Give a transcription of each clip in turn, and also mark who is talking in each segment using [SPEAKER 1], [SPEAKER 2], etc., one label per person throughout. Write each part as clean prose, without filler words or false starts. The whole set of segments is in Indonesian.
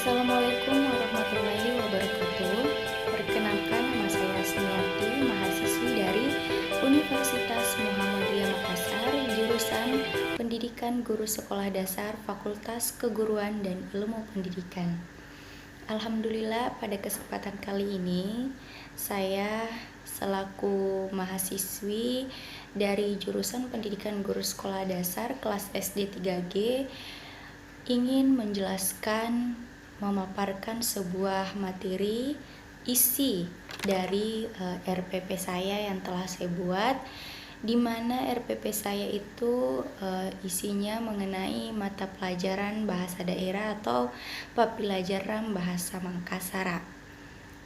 [SPEAKER 1] Assalamualaikum warahmatullahi wabarakatuh. Perkenalkan, nama saya Sniati, mahasiswi dari Universitas Muhammadiyah Makassar, jurusan Pendidikan Guru Sekolah Dasar, Fakultas Keguruan dan Ilmu Pendidikan. Alhamdulillah, pada kesempatan kali ini saya selaku mahasiswi dari jurusan Pendidikan Guru Sekolah Dasar kelas SD 3G ingin menjelaskan, memaparkan sebuah materi isi dari RPP saya yang telah saya buat, di mana RPP saya itu isinya mengenai mata pelajaran bahasa daerah atau pembelajaran bahasa Makassar.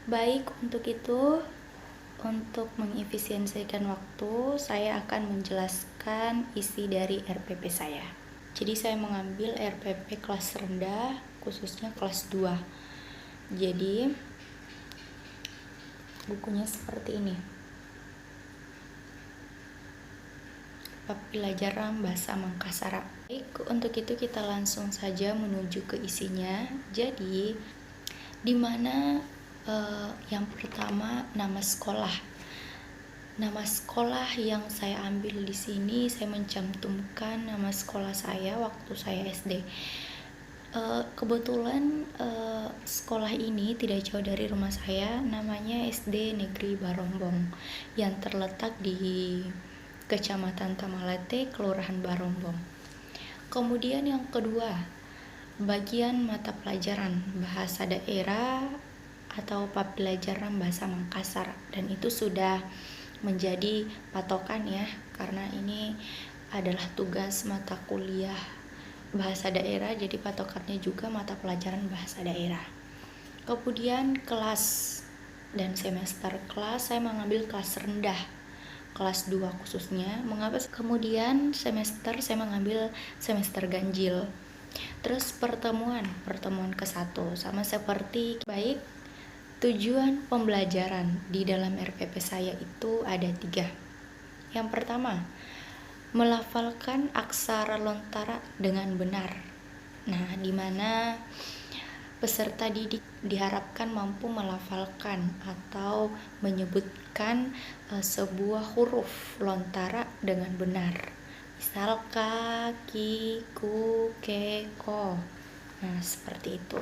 [SPEAKER 1] Baik, untuk itu, untuk mengefisiensikan waktu, saya akan menjelaskan isi dari RPP saya. Jadi saya mengambil RPP kelas rendah, khususnya kelas 2. Jadi bukunya seperti ini. Pembelajaran bahasa Makassar. Baik, untuk itu kita langsung saja menuju ke isinya. Jadi di mana yang pertama nama sekolah. Nama sekolah yang saya ambil di sini, saya mencantumkan nama sekolah saya waktu saya SD. Kebetulan sekolah ini tidak jauh dari rumah saya, namanya SD Negeri Barombong yang terletak di Kecamatan Tamalate, Kelurahan Barombong. Kemudian yang kedua, bagian mata pelajaran bahasa daerah atau pembelajaran bahasa Makassar, dan itu sudah menjadi patokan ya, karena ini adalah tugas mata kuliah bahasa daerah, jadi patokannya juga mata pelajaran bahasa daerah. Kemudian kelas dan semester kelas, saya mengambil kelas rendah, kelas 2 khususnya. Mengapa? Kemudian semester saya mengambil semester ganjil. Terus pertemuan ke-1 sama seperti baik. Tujuan pembelajaran di dalam RPP saya itu ada 3. Yang pertama, melafalkan aksara lontara dengan benar. Nah, di mana peserta didik diharapkan mampu melafalkan atau menyebutkan sebuah huruf lontara dengan benar. Misal ka, ki, ku, ke, ko. Nah, seperti itu.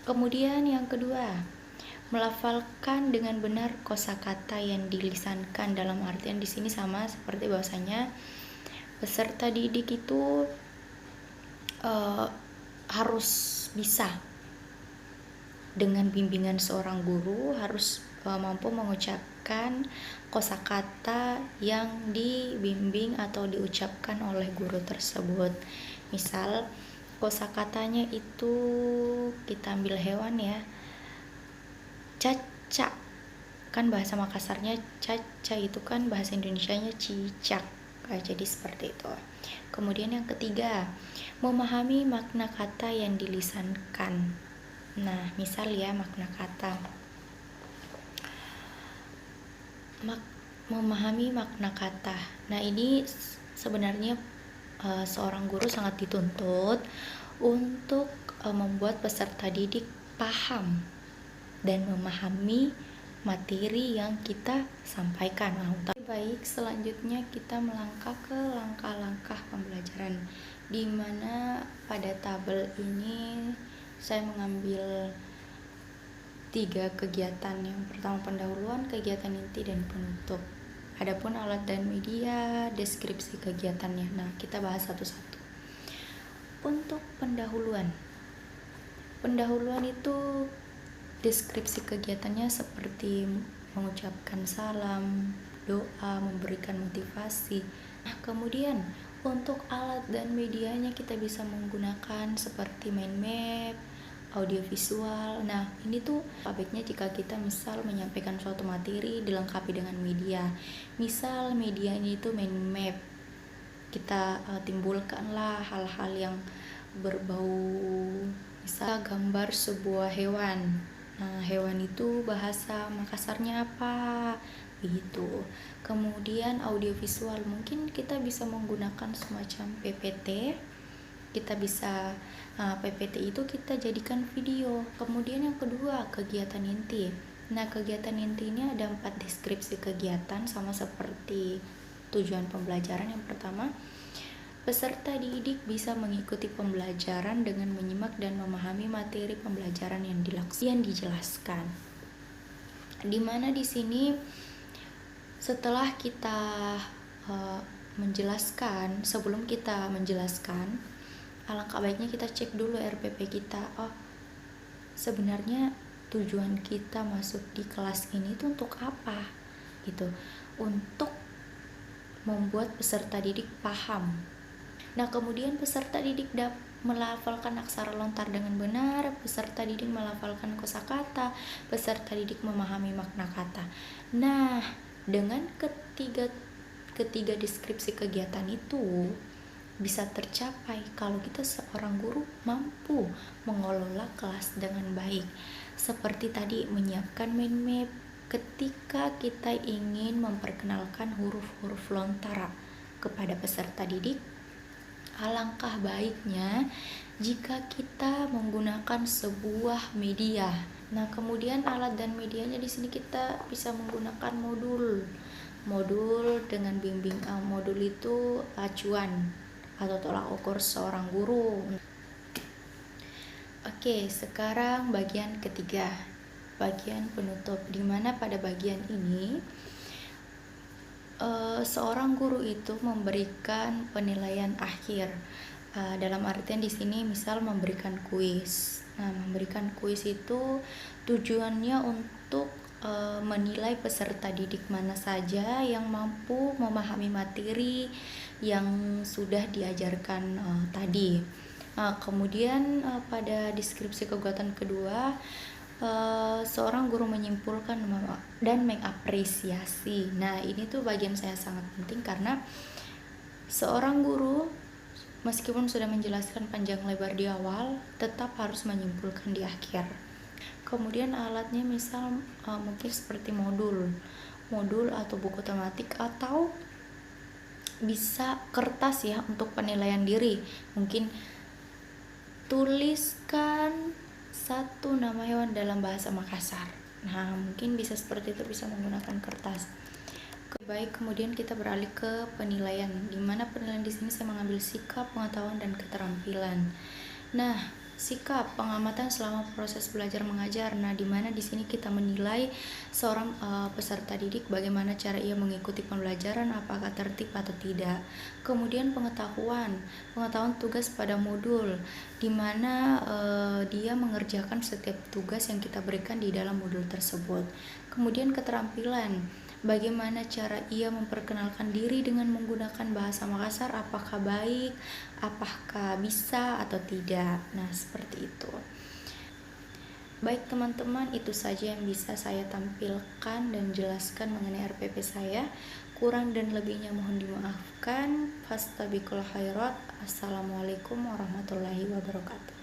[SPEAKER 1] Kemudian yang kedua, melafalkan dengan benar kosakata yang dilisankan, dalam artian di sini sama seperti bahwasanya peserta didik itu harus bisa dengan bimbingan seorang guru, harus mampu mengucapkan kosakata yang dibimbing atau diucapkan oleh guru tersebut. Misal kosakatanya itu kita ambil hewan ya, caca, kan bahasa Makassarnya caca, itu kan bahasa Indonesianya cicak. Jadi seperti itu. Kemudian yang ketiga, memahami makna kata yang dilisankan. Nah, misal ya, makna kata, memahami makna kata. Nah, ini sebenarnya seorang guru sangat dituntut untuk membuat peserta didik paham dan memahami materi yang kita sampaikan. Baik, selanjutnya kita melangkah ke langkah-langkah pembelajaran, di mana pada tabel ini saya mengambil 3 kegiatan. Yang pertama pendahuluan, kegiatan inti, dan penutup. Adapun alat dan media, deskripsi kegiatannya. Nah, kita bahas satu-satu. Untuk pendahuluan itu deskripsi kegiatannya seperti mengucapkan salam, doa, memberikan motivasi. Nah, kemudian untuk alat dan medianya kita bisa menggunakan seperti mind map, audiovisual. Nah, ini tuh baiknya jika kita misal menyampaikan suatu materi dilengkapi dengan media. Misal medianya itu mind map, kita timbulkanlah hal-hal yang berbau, misal gambar sebuah hewan. Nah, hewan itu bahasa Makassarnya apa? Begitu. Kemudian audiovisual, mungkin kita bisa menggunakan semacam PPT kita bisa PPT itu kita jadikan video. Kemudian yang kedua, kegiatan inti. Nah, kegiatan inti ini ada 4 deskripsi kegiatan sama seperti tujuan pembelajaran. Yang pertama, peserta didik bisa mengikuti pembelajaran dengan menyimak dan memahami materi pembelajaran yang dijelaskan. Dimana di sini setelah kita menjelaskan, sebelum kita menjelaskan, alangkah baiknya kita cek dulu RPP kita. Oh, sebenarnya tujuan kita masuk di kelas ini itu untuk apa? Gitu. Untuk membuat peserta didik paham. Nah, kemudian peserta didik melafalkan aksara lontar dengan benar, peserta didik melafalkan kosakata, peserta didik memahami makna kata. Nah, dengan ketiga deskripsi kegiatan itu bisa tercapai kalau kita seorang guru mampu mengelola kelas dengan baik. Seperti tadi, menyiapkan mind map ketika kita ingin memperkenalkan huruf-huruf lontara kepada peserta didik. Alangkah baiknya jika kita menggunakan sebuah media. Nah, kemudian alat dan medianya di sini kita bisa menggunakan modul dengan bimbing. Modul itu acuan atau tolak ukur seorang guru. Oke, sekarang bagian ketiga, bagian penutup, dimana pada bagian ini seorang guru itu memberikan penilaian akhir. Dalam artian di sini misal memberikan kuis. Nah, memberikan kuis itu tujuannya untuk menilai peserta didik mana saja yang mampu memahami materi yang sudah diajarkan tadi. Kemudian pada deskripsi kegiatan kedua, seorang guru menyimpulkan dan mengapresiasi. Nah, ini tuh bagian saya sangat penting karena seorang guru meskipun sudah menjelaskan panjang lebar di awal, tetap harus menyimpulkan di akhir. Kemudian alatnya misal mungkin seperti modul atau buku tematik, atau bisa kertas ya untuk penilaian diri. Mungkin tuliskan 1 nama hewan dalam bahasa Makassar. Nah, mungkin bisa seperti itu, bisa menggunakan kertas. Baik, kemudian kita beralih ke penilaian. Di mana penilaian di sini saya mengambil sikap, pengetahuan, dan keterampilan. Nah, sikap pengamatan selama proses belajar mengajar. Nah, di mana di sini kita menilai seorang peserta didik bagaimana cara ia mengikuti pembelajaran, apakah tertib atau tidak. Kemudian pengetahuan tugas pada modul, di mana dia mengerjakan setiap tugas yang kita berikan di dalam modul tersebut. Kemudian keterampilan, bagaimana cara ia memperkenalkan diri dengan menggunakan bahasa Makassar, apakah baik, apakah bisa atau tidak. Nah, seperti itu. Baik teman-teman, itu saja yang bisa saya tampilkan dan jelaskan mengenai RPP saya. Kurang dan lebihnya mohon dimaafkan. Fastabiqul khairat. Assalamualaikum warahmatullahi wabarakatuh.